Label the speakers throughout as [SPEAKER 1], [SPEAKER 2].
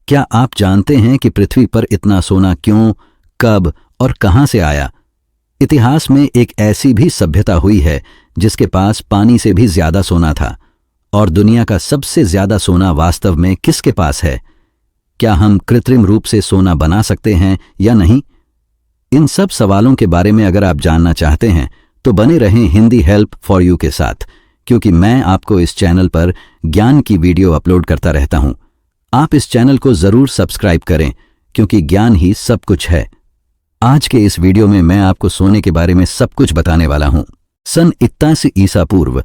[SPEAKER 1] क्या आप जानते हैं कि पृथ्वी पर इतना सोना क्यों, कब और कहां से आया? इतिहास में एक ऐसी भी सभ्यता हुई है जिसके पास पानी से भी ज्यादा सोना था। और दुनिया का सबसे ज्यादा सोना वास्तव में किसके पास है? क्या हम कृत्रिम रूप से सोना बना सकते हैं या नहीं? इन सब सवालों के बारे में अगर आप जानना चाहते हैं तो बने रहें हिंदी हेल्प फॉर यू के साथ, क्योंकि मैं आपको इस चैनल पर ज्ञान की वीडियो अपलोड करता रहता हूं। आप इस चैनल को जरूर सब्सक्राइब करें, क्योंकि ज्ञान ही सब कुछ है। आज के इस वीडियो में मैं आपको सोने के बारे में सब कुछ बताने वाला हूं। सन 81 ईसा पूर्व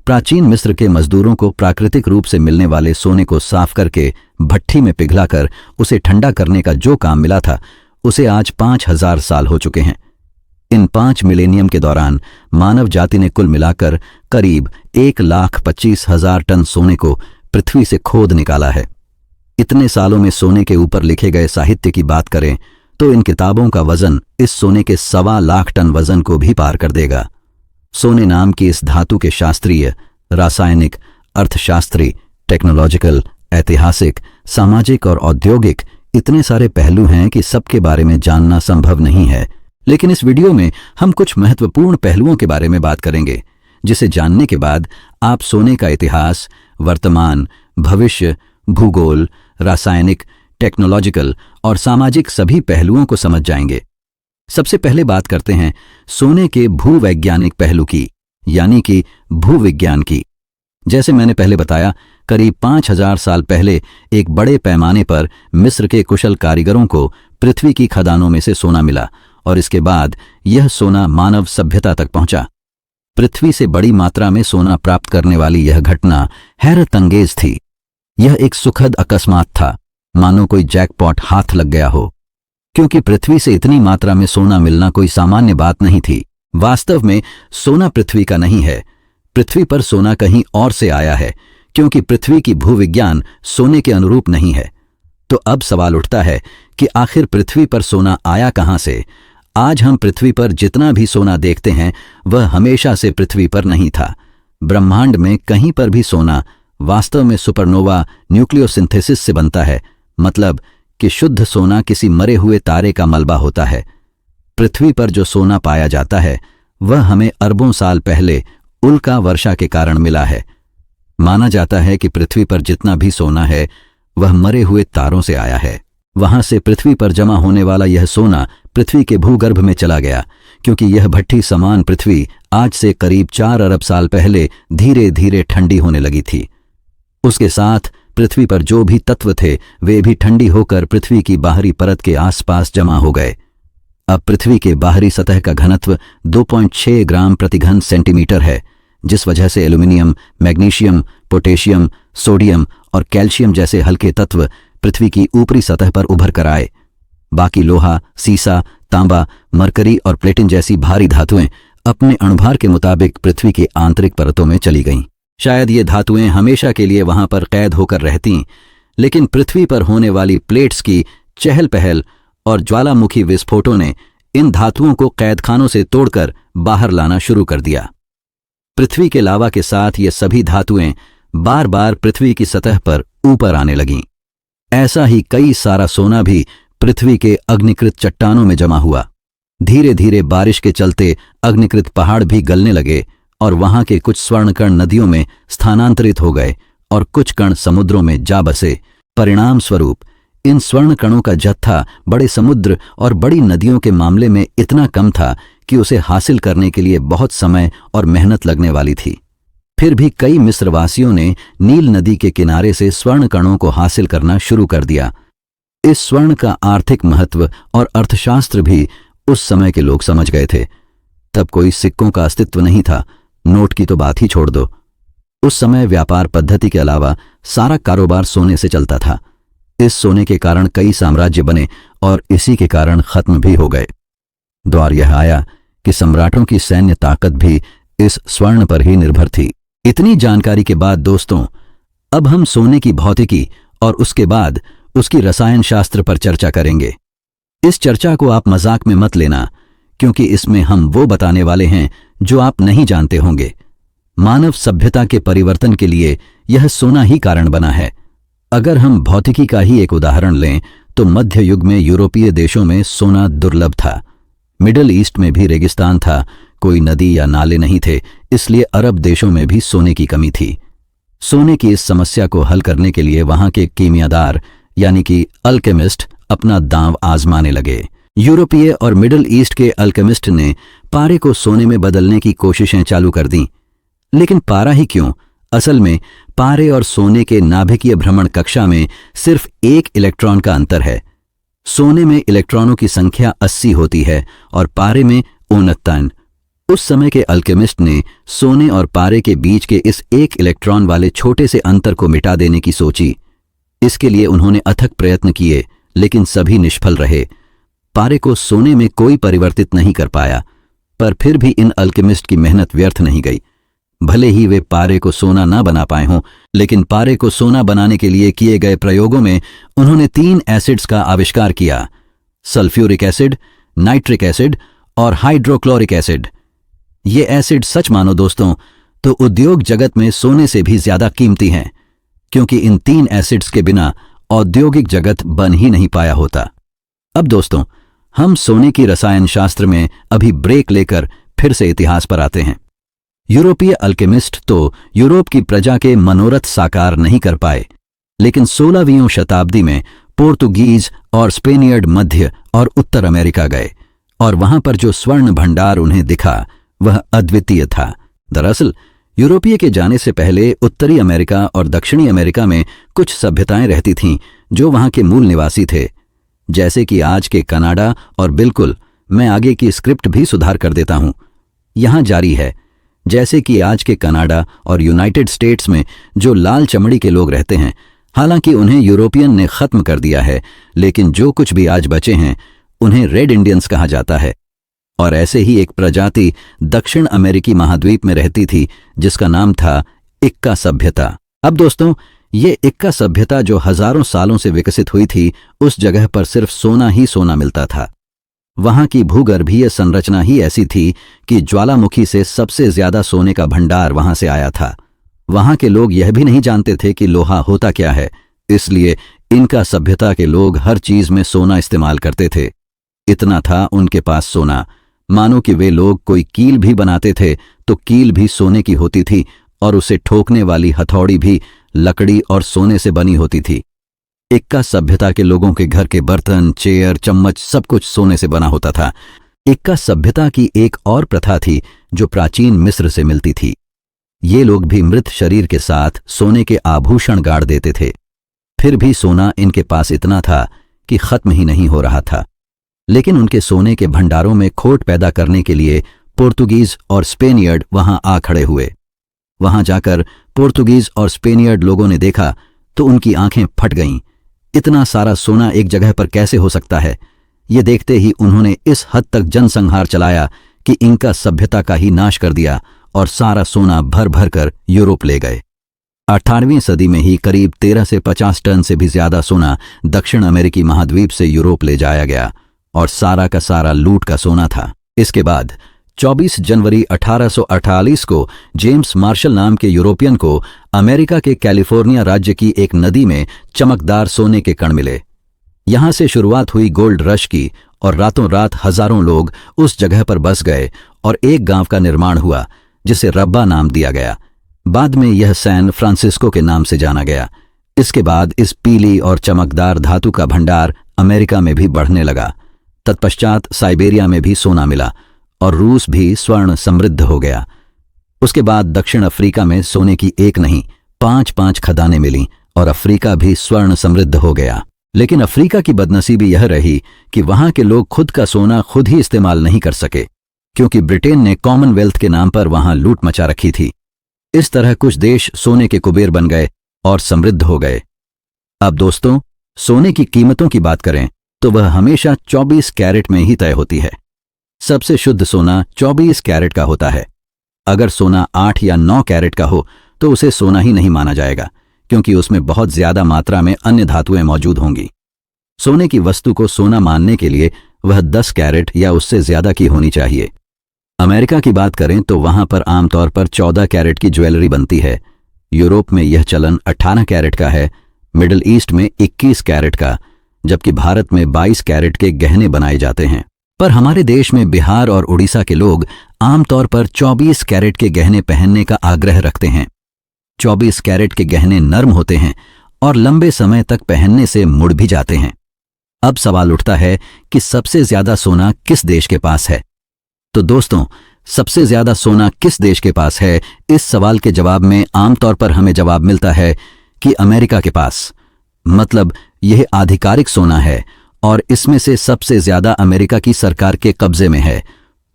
[SPEAKER 1] प्राचीन मिस्र के मजदूरों को प्राकृतिक रूप से मिलने वाले सोने को साफ करके भट्ठी में पिघलाकर उसे ठंडा करने का जो काम मिला था, उसे आज 5000 साल हो चुके हैं। इन 5 मिलेनियम के दौरान मानव जाति ने कुल मिलाकर करीब 1,25,000 टन सोने को पृथ्वी से खोद निकाला है। इतने सालों में सोने के ऊपर लिखे गए साहित्य की बात करें तो इन किताबों का वजन इस सोने के 1.25 लाख टन वजन को भी पार कर देगा। सोने नाम की इस धातु के शास्त्रीय, रासायनिक, अर्थशास्त्री, टेक्नोलॉजिकल, ऐतिहासिक, सामाजिक और औद्योगिक इतने सारे पहलू हैं कि सबके बारे में जानना संभव नहीं है। लेकिन इस वीडियो में हम कुछ महत्वपूर्ण पहलुओं के बारे में बात करेंगे, जिसे जानने के बाद आप सोने का इतिहास, वर्तमान, भविष्य, भूगोल, रासायनिक, टेक्नोलॉजिकल और सामाजिक सभी पहलुओं को समझ जाएंगे। सबसे पहले बात करते हैं सोने के भूवैज्ञानिक पहलू की, यानी कि भूविज्ञान की। जैसे मैंने पहले बताया, करीब 5000 साल पहले एक बड़े पैमाने पर मिस्र के कुशल कारीगरों को पृथ्वी की खदानों में से सोना मिला और इसके बाद यह सोना मानव सभ्यता तक पहुंचा। पृथ्वी से बड़ी मात्रा में सोना प्राप्त करने वाली यह घटना हैरत अंगेज थी। यह एक सुखद अकस्मात था, मानो कोई जैकपॉट हाथ लग गया हो, क्योंकि पृथ्वी से इतनी मात्रा में सोना मिलना कोई सामान्य बात नहीं थी। वास्तव में सोना पृथ्वी का नहीं है, पृथ्वी पर सोना कहीं और से आया है, क्योंकि पृथ्वी की भूविज्ञान सोने के अनुरूप नहीं है। तो अब सवाल उठता है कि आखिर पृथ्वी पर सोना आया कहां से? आज हम पृथ्वी पर जितना भी सोना देखते हैं वह हमेशा से पृथ्वी पर नहीं था। ब्रह्मांड में कहीं पर भी सोना वास्तव में सुपरनोवा न्यूक्लियोसिंथेसिस से बनता है, मतलब कि शुद्ध सोना किसी मरे हुए तारे का मलबा होता है। पृथ्वी पर जो सोना पाया जाता है वह हमें अरबों साल पहले उल्का वर्षा के कारण मिला है। माना जाता है कि पृथ्वी पर जितना भी सोना है वह मरे हुए तारों से आया है। वहां से पृथ्वी पर जमा होने वाला यह सोना पृथ्वी के भूगर्भ में चला गया, क्योंकि यह भट्ठी समान पृथ्वी आज से करीब 4 अरब साल पहले धीरे धीरे ठंडी होने लगी थी। उसके साथ पृथ्वी पर जो भी तत्व थे वे भी ठंडी होकर पृथ्वी की बाहरी परत के आसपास जमा हो गए। अब पृथ्वी के बाहरी सतह का घनत्व 2.6 ग्राम प्रति घन सेंटीमीटर है, जिस वजह से एल्यूमिनियम, मैग्नीशियम, पोटेशियम, सोडियम और कैल्शियम जैसे हल्के तत्व पृथ्वी की ऊपरी सतह पर उभर कर आए। बाकी लोहा, सीसा, तांबा, मरकरी और प्लेटिन जैसी भारी धातुएं अपने अणुभार के मुताबिक पृथ्वी की आंतरिक परतों में चली गईं। शायद ये धातुएं हमेशा के लिए वहां पर कैद होकर रहतीं, लेकिन पृथ्वी पर होने वाली प्लेट्स की चहल पहल और ज्वालामुखी विस्फोटों ने इन धातुओं को कैदखानों से तोड़कर बाहर लाना शुरू कर दिया। पृथ्वी के लावा के साथ ये सभी धातुएं बार बार पृथ्वी की सतह पर ऊपर आने लगीं। ऐसा ही कई सारा सोना भी पृथ्वी के अग्निकृत चट्टानों में जमा हुआ। धीरे धीरे बारिश के चलते अग्निकृत पहाड़ भी गलने लगे और वहां के कुछ स्वर्ण कण नदियों में स्थानांतरित हो गए और कुछ कण समुद्रों में जा बसे। परिणाम स्वरूप इन स्वर्ण कणों का जत्था बड़े समुद्र और बड़ी नदियों के मामले में इतना कम था कि उसे हासिल करने के लिए बहुत समय और मेहनत लगने वाली थी। फिर भी कई मिस्रवासियों ने नील नदी के किनारे से स्वर्ण कणों को हासिल करना शुरू कर दिया। इस स्वर्ण का आर्थिक महत्व और अर्थशास्त्र भी उस समय के लोग समझ गए थे। तब कोई सिक्कों का अस्तित्व नहीं था, नोट की तो बात ही छोड़ दो। उस समय व्यापार पद्धति के अलावा सारा कारोबार सोने से चलता था। इस सोने के कारण कई साम्राज्य बने और इसी के कारण खत्म भी हो गए। दौर यह आया कि सम्राटों की सैन्य ताकत भी इस स्वर्ण पर ही निर्भर थी। इतनी जानकारी के बाद दोस्तों, अब हम सोने की भौतिकी और उसके बाद उसकी रसायन शास्त्र पर चर्चा करेंगे। इस चर्चा को आप मजाक में मत लेना, क्योंकि इसमें हम वो बताने वाले हैं जो आप नहीं जानते होंगे। मानव सभ्यता के परिवर्तन के लिए यह सोना ही कारण बना है। अगर हम भौतिकी का ही एक उदाहरण लें तो मध्य युग में यूरोपीय देशों में सोना दुर्लभ था। मिडिल ईस्ट में भी रेगिस्तान था, कोई नदी या नाले नहीं थे, इसलिए अरब देशों में भी सोने की कमी थी। सोने की इस समस्या को हल करने के लिए वहां के कीमियादार यानी कि अल्केमिस्ट अपना दांव आजमाने लगे। यूरोपीय और मिडिल ईस्ट के अल्केमिस्ट ने पारे को सोने में बदलने की कोशिशें चालू कर दी। लेकिन पारा ही क्यों, असल में पारे और सोने के नाभिकीय भ्रमण कक्षा में सिर्फ एक इलेक्ट्रॉन का अंतर है। सोने में इलेक्ट्रॉनों की संख्या 80 होती है और पारे में 69। उस समय के अल्केमिस्ट ने सोने और पारे के बीच के इस एक इलेक्ट्रॉन वाले छोटे से अंतर को मिटा देने की सोची। इसके लिए उन्होंने अथक प्रयत्न किए, लेकिन सभी निष्फल रहे। पारे को सोने में कोई परिवर्तित नहीं कर पाया, पर फिर भी इन अल्केमिस्ट की मेहनत व्यर्थ नहीं गई। भले ही वे पारे को सोना ना बना पाए हों, लेकिन पारे को सोना बनाने के लिए किए गए प्रयोगों में उन्होंने 3 एसिड्स का आविष्कार किया: सल्फ्यूरिक एसिड, नाइट्रिक एसिड और हाइड्रोक्लोरिक एसिड। ये एसिड सच मानो दोस्तों तो उद्योग जगत में सोने से भी ज्यादा कीमती हैं, क्योंकि इन 3 एसिड्स के बिना औद्योगिक जगत बन ही नहीं पाया होता। अब दोस्तों, हम सोने की रसायन शास्त्र में अभी ब्रेक लेकर फिर से इतिहास पर आते हैं। यूरोपीय अल्केमिस्ट तो यूरोप की प्रजा के मनोरथ साकार नहीं कर पाए, लेकिन 16वीं शताब्दी में पोर्तुगीज और स्पेनियर्ड मध्य और उत्तर अमेरिका गए और वहां पर जो स्वर्ण भंडार उन्हें दिखा वह अद्वितीय था। दरअसल यूरोपीय के जाने से पहले उत्तरी अमेरिका और दक्षिणी अमेरिका में कुछ सभ्यताएं रहती थीं जो वहां के मूल निवासी थे, जैसे कि आज के कनाडा। और बिल्कुल, मैं आगे की स्क्रिप्ट भी सुधार कर देता हूं। यहां जारी है, जैसे कि आज के कनाडा और यूनाइटेड स्टेट्स में जो लाल चमड़ी के लोग रहते हैं, हालांकि उन्हें यूरोपियन ने खत्म कर दिया है, लेकिन जो कुछ भी आज बचे हैं उन्हें रेड इंडियंस कहा जाता है। और ऐसे ही एक प्रजाति दक्षिण अमेरिकी महाद्वीप में रहती थी जिसका नाम था इक्का सभ्यता। अब दोस्तों, ये इक्का सभ्यता जो हजारों सालों से विकसित हुई थी, उस जगह पर सिर्फ सोना ही सोना मिलता था। वहां की भूगर्भीय संरचना ही ऐसी थी कि ज्वालामुखी से सबसे ज्यादा सोने का भंडार वहां से आया था। वहां के लोग यह भी नहीं जानते थे कि लोहा होता क्या है, इसलिए इनका सभ्यता के लोग हर चीज में सोना इस्तेमाल करते थे। इतना था उनके पास सोना, मानो कि वे लोग कोई कील भी बनाते थे तो कील भी सोने की होती थी और उसे ठोकने वाली हथौड़ी भी लकड़ी और सोने से बनी होती थी। इक्का सभ्यता के लोगों के घर के बर्तन, चेयर, चम्मच सब कुछ सोने से बना होता था। इक्का सभ्यता की एक और प्रथा थी जो प्राचीन मिस्र से मिलती थी। ये लोग भी मृत शरीर के साथ सोने के आभूषण गाड़ देते थे। फिर भी सोना इनके पास इतना था कि खत्म ही नहीं हो रहा था। लेकिन उनके सोने के भंडारों में खोट पैदा करने के लिए पोर्तुगीज और स्पेनियर्ड वहां आ खड़े हुए। वहां जाकर पोर्तुगीज और स्पेनियर्ड लोगों ने देखा तो उनकी आंखें फट गईं। इतना सारा सोना एक जगह पर कैसे हो सकता है? ये देखते ही उन्होंने इस हद तक जनसंहार चलाया कि इंका सभ्यता का ही नाश कर दिया और सारा सोना भर भर कर यूरोप ले गए। 18वीं सदी में ही करीब 13 से 50 टन से भी ज्यादा सोना दक्षिण अमेरिकी महाद्वीप से यूरोप ले जाया गया और सारा का सारा लूट का सोना था। इसके बाद 24 जनवरी 1848 को जेम्स मार्शल नाम के यूरोपियन को अमेरिका के कैलिफोर्निया राज्य की एक नदी में चमकदार सोने के कण मिले। यहां से शुरुआत हुई गोल्ड रश की और रातों रात हजारों लोग उस जगह पर बस गए और एक गांव का निर्माण हुआ जिसे रब्बा नाम दिया गया। बाद में यह सैन फ्रांसिस्को के नाम से जाना गया। इसके बाद इस पीली और चमकदार धातु का भंडार अमेरिका में भी बढ़ने लगा। तत्पश्चात साइबेरिया में भी सोना मिला और रूस भी स्वर्ण समृद्ध हो गया। उसके बाद दक्षिण अफ्रीका में सोने की एक नहीं 5-5 खदानें मिलीं और अफ्रीका भी स्वर्ण समृद्ध हो गया। लेकिन अफ्रीका की बदनसीबी यह रही कि वहां के लोग खुद का सोना खुद ही इस्तेमाल नहीं कर सके, क्योंकि ब्रिटेन ने कॉमनवेल्थ के नाम पर वहां लूट मचा रखी थी। इस तरह कुछ देश सोने के कुबेर बन गए और समृद्ध हो गए। अब दोस्तों, सोने की कीमतों की बात करें तो वह हमेशा 24 कैरेट में ही तय होती है। सबसे शुद्ध सोना 24 कैरेट का होता है। अगर सोना 8 या 9 कैरेट का हो तो उसे सोना ही नहीं माना जाएगा, क्योंकि उसमें बहुत ज्यादा मात्रा में अन्य धातुएं मौजूद होंगी। सोने की वस्तु को सोना मानने के लिए वह 10 कैरेट या उससे ज्यादा की होनी चाहिए। अमेरिका की बात करें तो वहां पर आमतौर पर 14 कैरेट की ज्वेलरी बनती है। यूरोप में यह चलन 18 कैरेट का है, मिडिल ईस्ट में 21 कैरेट का, जबकि भारत में 22 कैरेट के गहने बनाए जाते हैं। पर हमारे देश में बिहार और उड़ीसा के लोग आमतौर पर 24 कैरेट के गहने पहनने का आग्रह रखते हैं। 24 कैरेट के गहने नर्म होते हैं और लंबे समय तक पहनने से मुड़ भी जाते हैं। अब सवाल उठता है कि सबसे ज्यादा सोना किस देश के पास है? तो दोस्तों, सबसे ज्यादा सोना किस देश के पास है, इस सवाल के जवाब में आमतौर पर हमें जवाब मिलता है कि अमेरिका के पास। मतलब यह आधिकारिक सोना है और इसमें से सबसे ज्यादा अमेरिका की सरकार के कब्जे में है।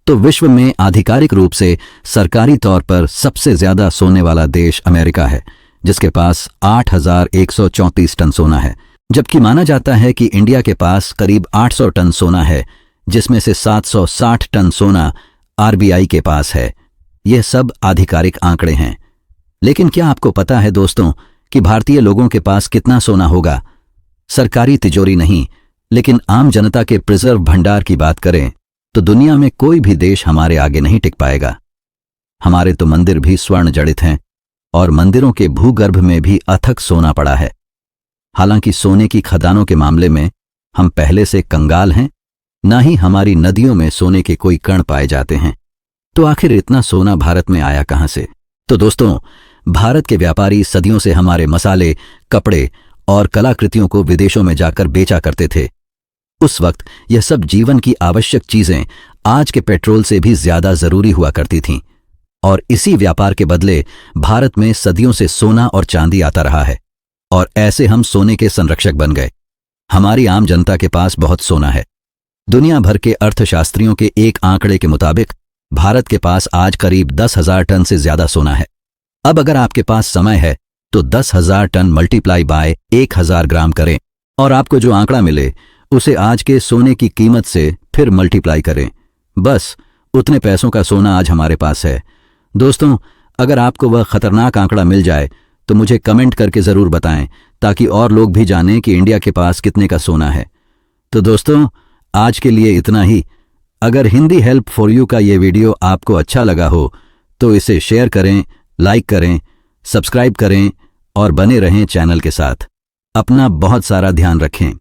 [SPEAKER 1] तो विश्व में आधिकारिक रूप से सरकारी तौर पर सबसे ज्यादा सोने वाला देश अमेरिका है, जिसके पास 8,134 टन सोना है। जबकि माना जाता है कि इंडिया के पास करीब 800 टन सोना है, जिसमें से 760 टन सोना आरबीआई के पास है। यह सब आधिकारिक आंकड़े हैं। लेकिन क्या आपको पता है दोस्तों कि भारतीय लोगों के पास कितना सोना होगा? सरकारी तिजोरी नहीं, लेकिन आम जनता के प्रिजर्व भंडार की बात करें तो दुनिया में कोई भी देश हमारे आगे नहीं टिक पाएगा। हमारे तो मंदिर भी स्वर्ण जड़ित हैं और मंदिरों के भूगर्भ में भी अथक सोना पड़ा है। हालांकि सोने की खदानों के मामले में हम पहले से कंगाल हैं, ना ही हमारी नदियों में सोने के कोई कण पाए जाते हैं। तो आखिर इतना सोना भारत में आया कहां से? तो दोस्तों, भारत के व्यापारी सदियों से हमारे मसाले, कपड़े और कलाकृतियों को विदेशों में जाकर बेचा करते थे। उस वक्त यह सब जीवन की आवश्यक चीजें आज के पेट्रोल से भी ज्यादा जरूरी हुआ करती थीं, और इसी व्यापार के बदले भारत में सदियों से सोना और चांदी आता रहा है, और ऐसे हम सोने के संरक्षक बन गए। हमारी आम जनता के पास बहुत सोना है। दुनिया भर के अर्थशास्त्रियों के एक आंकड़े के मुताबिक भारत के पास आज करीब 10,000 टन से ज्यादा सोना है। अब अगर आपके पास समय है तो 10,000 टन मल्टीप्लाई बाय 1,000 ग्राम करें और आपको जो आंकड़ा मिले उसे आज के सोने की कीमत से फिर मल्टीप्लाई करें। बस उतने पैसों का सोना आज हमारे पास है। दोस्तों, अगर आपको वह खतरनाक आंकड़ा मिल जाए तो मुझे कमेंट करके जरूर बताएं, ताकि और लोग भी जानें कि इंडिया के पास कितने का सोना है। तो दोस्तों, आज के लिए इतना ही। अगर हिंदी हेल्प फॉर यू का ये वीडियो आपको अच्छा लगा हो तो इसे शेयर करें, लाइक करें, सब्सक्राइब करें और बने रहें चैनल के साथ। अपना बहुत सारा ध्यान रखें।